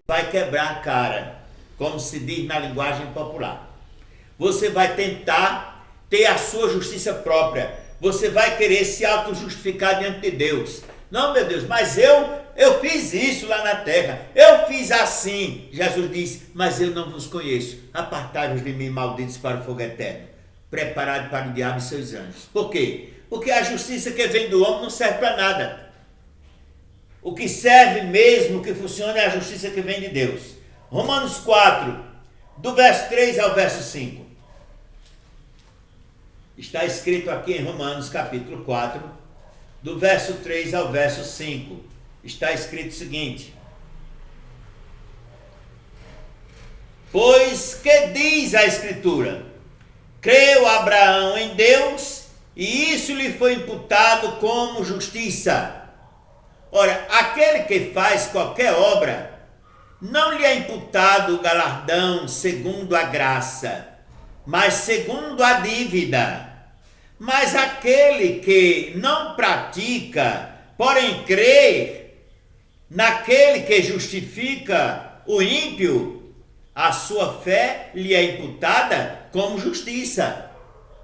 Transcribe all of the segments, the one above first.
vai quebrar a cara, como se diz na linguagem popular. Você vai tentar ter a sua justiça própria. Você vai querer se auto-justificar diante de Deus. Não, meu Deus, mas eu fiz isso lá na terra. Eu fiz assim. Jesus disse, mas eu não vos conheço. Apartai-vos de mim, malditos, para o fogo eterno, preparado para o diabo e seus anjos. Por quê? Porque a justiça que vem do homem não serve para nada. O que serve mesmo, o que funciona, é a justiça que vem de Deus. Romanos 4, do verso 3 ao verso 5. Está escrito aqui em Romanos capítulo 4, do verso 3 ao verso 5. Está escrito o seguinte: pois que diz a Escritura? Creu Abraão em Deus, e isso lhe foi imputado como justiça. Ora, aquele que faz qualquer obra, não lhe é imputado o galardão segundo a graça, mas segundo a dívida. Mas aquele que não pratica, porém crê naquele que justifica o ímpio, a sua fé lhe é imputada como justiça.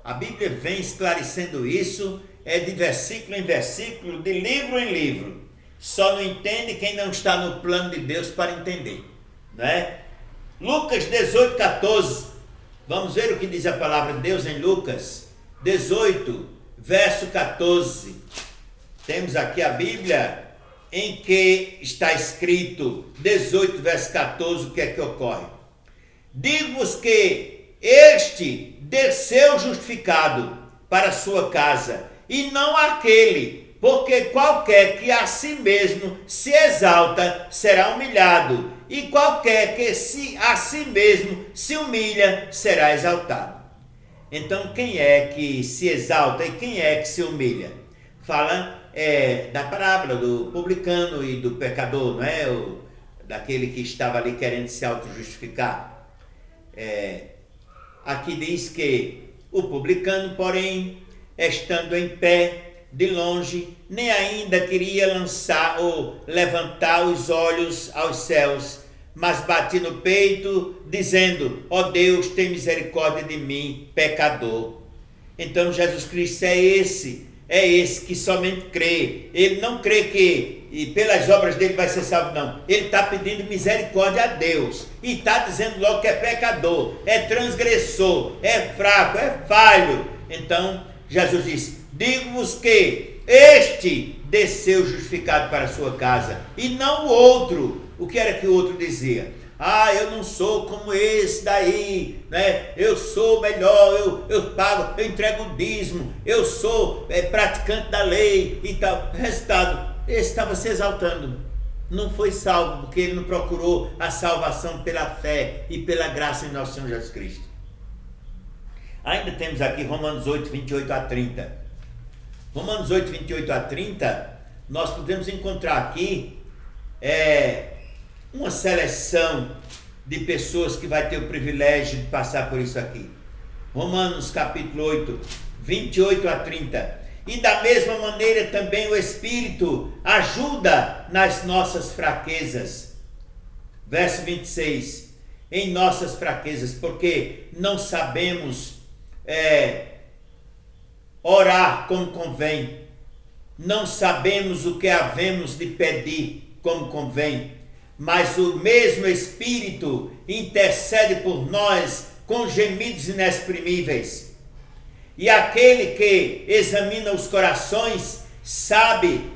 A Bíblia vem esclarecendo isso, de versículo em versículo, de livro em livro. Só não entende quem não está no plano de Deus para entender, né? Lucas 18, 14. Vamos ver o que diz a palavra de Deus em Lucas 18, verso 14. Temos aqui a Bíblia em que está escrito, 18, verso 14, o que é que ocorre? Digo-vos que este desceu justificado para a sua casa, e não aquele, porque qualquer que a si mesmo se exalta será humilhado, e qualquer que a si mesmo se humilha será exaltado. Então, quem é que se exalta e quem é que se humilha? Fala da parábola do publicano e do pecador, não é? Daquele que estava ali querendo se auto-justificar. Aqui diz que o publicano, porém, estando em pé, de longe, nem ainda queria lançar ou levantar os olhos aos céus, mas bati no peito, dizendo, ó Deus, tem misericórdia de mim, pecador. Então Jesus Cristo é esse que somente crê. Ele não crê que e pelas obras dele vai ser salvo, não. Ele está pedindo misericórdia a Deus, e está dizendo logo que é pecador, é transgressor, é fraco, é falho. Então Jesus disse, digo-vos que este desceu justificado para a sua casa, e não o outro. O que era que o outro dizia? Eu não sou como esse daí, né? Eu sou melhor, eu pago, eu entrego o dízimo, eu sou praticante da lei e tal. Resultado, esse estava se exaltando. Não foi salvo, porque ele não procurou a salvação pela fé e pela graça em nosso Senhor Jesus Cristo. Ainda temos aqui Romanos 8, 28 a 30. Romanos 8, 28 a 30, nós podemos encontrar aqui uma seleção de pessoas que vai ter o privilégio de passar por isso aqui. Romanos capítulo 8, 28 a 30. E da mesma maneira também o Espírito ajuda nas nossas fraquezas. Verso 26. Em nossas fraquezas, porque não sabemos orar como convém. Não sabemos o que havemos de pedir como convém. Mas o mesmo Espírito intercede por nós com gemidos inexprimíveis. E aquele que examina os corações sabe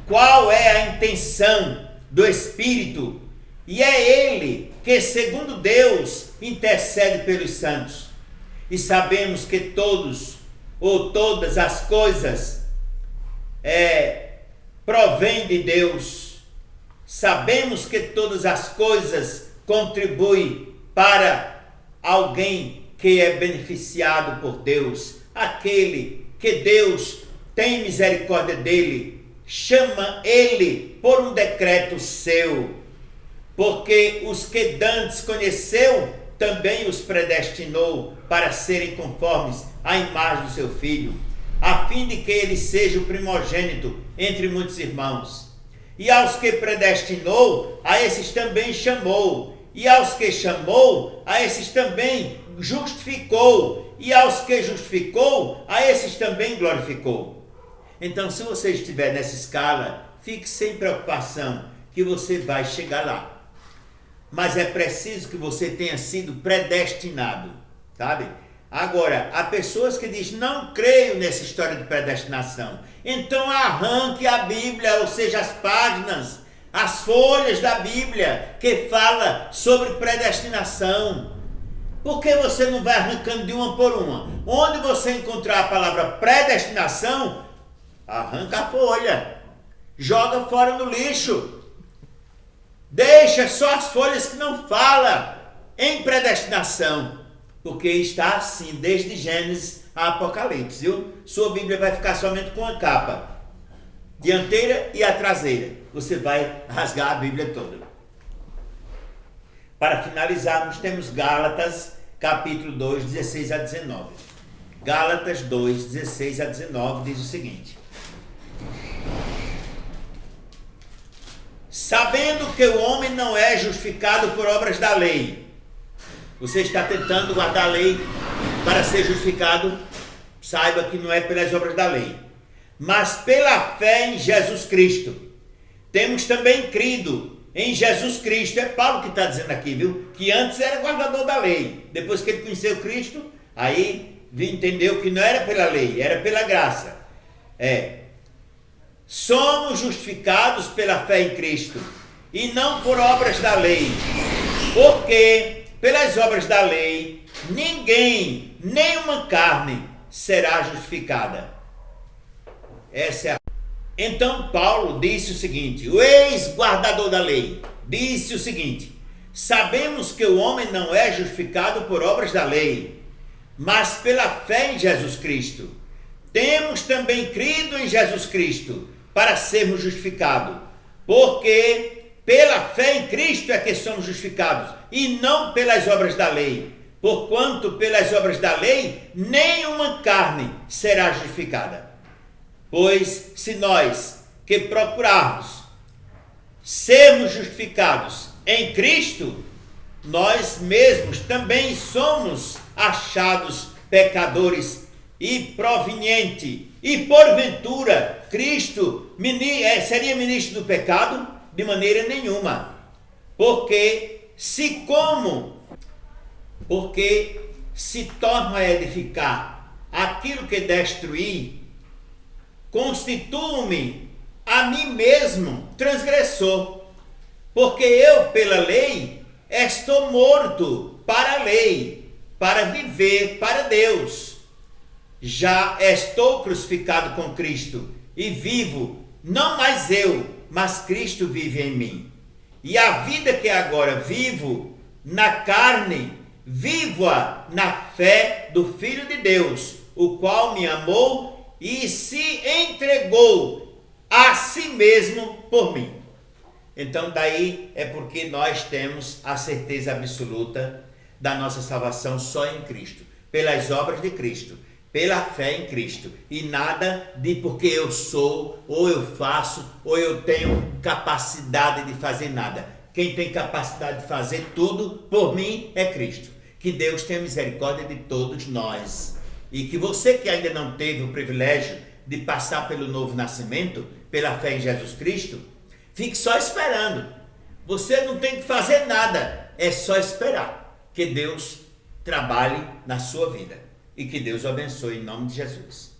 qual é a intenção do Espírito, e é Ele que, segundo Deus, intercede pelos santos. E sabemos que todos ou todas as coisas provêm de Deus. Sabemos que todas as coisas contribuem para alguém que é beneficiado por Deus, aquele que Deus tem misericórdia dele, chama ele por um decreto seu, porque os que dantes conheceu, também os predestinou para serem conformes à imagem do seu Filho, a fim de que ele seja o primogênito entre muitos irmãos. E aos que predestinou, a esses também chamou. E aos que chamou, a esses também justificou. E aos que justificou, a esses também glorificou. Então, se você estiver nessa escala, fique sem preocupação, que você vai chegar lá. Mas é preciso que você tenha sido predestinado, sabe? Agora, há pessoas que dizem, não creio nessa história de predestinação. Então arranque a Bíblia, ou seja, as páginas, as folhas da Bíblia que fala sobre predestinação. Por que você não vai arrancando de uma por uma? Onde você encontrar a palavra predestinação, arranca a folha, joga fora no lixo. Deixa só as folhas que não falam em predestinação. Porque está assim, desde Gênesis a Apocalipse, viu? Sua Bíblia vai ficar somente com a capa dianteira e a traseira. Você vai rasgar a Bíblia toda. Para finalizarmos, temos Gálatas, capítulo 2, 16 a 19. Gálatas 2, 16 a 19 diz o seguinte: sabendo que o homem não é justificado por obras da lei. Você está tentando guardar a lei para ser justificado, saiba que não é pelas obras da lei, mas pela fé em Jesus Cristo. Temos também crido em Jesus Cristo. É Paulo que está dizendo aqui, viu? Que antes era guardador da lei. Depois que ele conheceu Cristo, aí entendeu que não era pela lei, era pela graça. Somos justificados pela fé em Cristo e não por obras da lei. Porque pelas obras da lei, ninguém, nenhuma carne, será justificada. Então Paulo disse o seguinte, o ex-guardador da lei, disse o seguinte: sabemos que o homem não é justificado por obras da lei, mas pela fé em Jesus Cristo. Temos também crido em Jesus Cristo para sermos justificados, porque pela fé em Cristo é que somos justificados, e não pelas obras da lei. Porquanto pelas obras da lei, nenhuma carne será justificada. Pois se nós que procurarmos sermos justificados em Cristo, nós mesmos também somos achados pecadores e proveniente. E porventura, Cristo seria ministro do pecado? De maneira nenhuma. Porque se torna a edificar aquilo que destruí, constituo-me a mim mesmo transgressor. Porque eu, pela lei, estou morto para a lei, para viver para Deus. Já estou crucificado com Cristo e vivo, não mais eu, mas Cristo vive em mim. E a vida que agora vivo na carne, vivo-a na fé do Filho de Deus, o qual me amou e se entregou a si mesmo por mim. Então daí é porque nós temos a certeza absoluta da nossa salvação só em Cristo, pelas obras de Cristo, pela fé em Cristo, e nada de porque eu sou, ou eu faço, ou eu tenho capacidade de fazer nada. Quem tem capacidade de fazer tudo por mim é Cristo. Que Deus tenha misericórdia de todos nós, e que você que ainda não teve o privilégio de passar pelo novo nascimento, pela fé em Jesus Cristo, fique só esperando. Você não tem que fazer nada, é só esperar que Deus trabalhe na sua vida. E que Deus o abençoe em nome de Jesus.